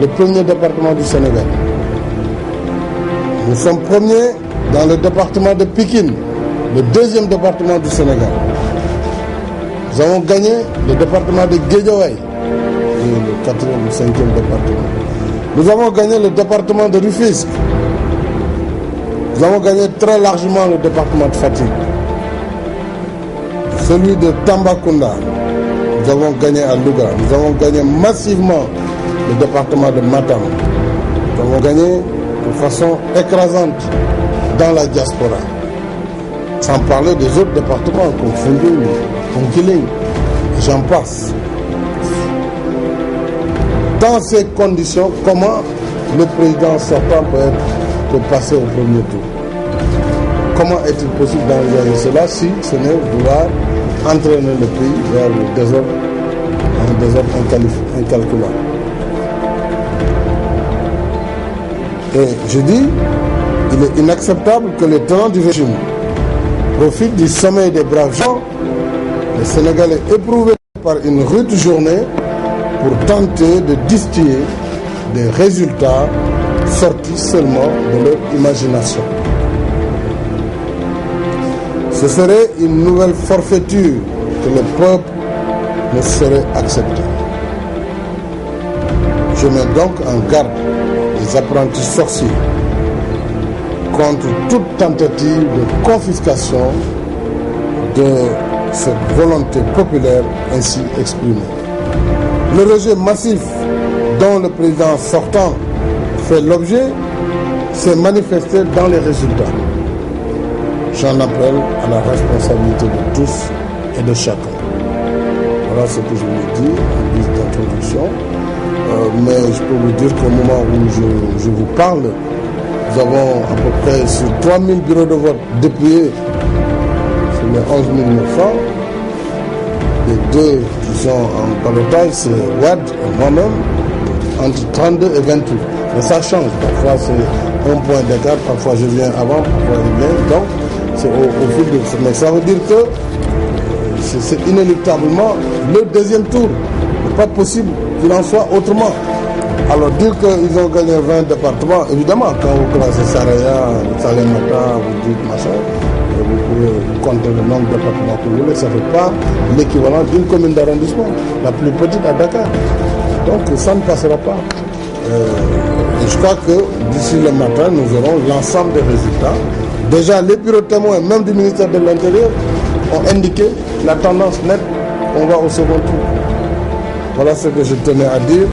le premier département du Sénégal. Nous sommes premiers dans le département de Pikine, le deuxième département du Sénégal. Nous avons gagné le département de Guédiawaye, le 4e ou 5e département. Nous avons gagné le département de Rufisque. Nous avons gagné très largement le département de Fatick. Celui de Tambacounda, nous avons gagné à Louga. Nous avons gagné massivement le département de Matam. Nous avons gagné de façon écrasante dans la diaspora. Sans parler des autres départements comme Foundiougne, Bounkiling, j'en passe. Dans ces conditions, comment le président sortant peut passer au premier tour? Comment est-il possible d'envisager cela si ce n'est vouloir entraîner le pays vers le désordre, un désordre incalculable? Et je dis, il est inacceptable que les tenants du régime profitent du sommeil des braves gens, les Sénégalais éprouvés par une rude journée, pour tenter de distiller des résultats sortis seulement de leur imagination. Ce serait une nouvelle forfaiture que le peuple ne saurait accepter. Je mets donc en garde les apprentis sorciers contre toute tentative de confiscation de cette volonté populaire ainsi exprimée. Le rejet massif dont le président sortant fait l'objet s'est manifesté dans les résultats. J'en appelle à la responsabilité de tous et de chacun. Voilà ce que je voulais dire en guise d'introduction. Mais je peux vous dire qu'au moment où je vous parle, nous avons à peu près sur 3000 bureaux de vote déployés sur les 11 900. Les deux qui sont en ballottage, c'est Wade et moi-même, entre 32 et 28. Mais ça change. Parfois, c'est un point d'écart. Parfois, je viens avant, parfois, je viens. Donc, c'est au fil de ça. Mais ça veut dire que c'est inéluctablement le deuxième tour. Il n'est pas possible qu'il en soit autrement. Alors, dire qu'ils ont gagné 20 départements, évidemment, quand vous classez Saraya, Salemata, vous dites machin, vous pouvez compter le nombre de départements que vous voulez, ça ne fait pas l'équivalent d'une commune d'arrondissement, la plus petite à Dakar. Donc ça ne passera pas. Et je crois que d'ici le matin, nous aurons l'ensemble des résultats. Déjà, les bureaux témoins, même du ministère de l'Intérieur, ont indiqué la tendance nette, on va au second tour. Voilà ce que je tenais à dire.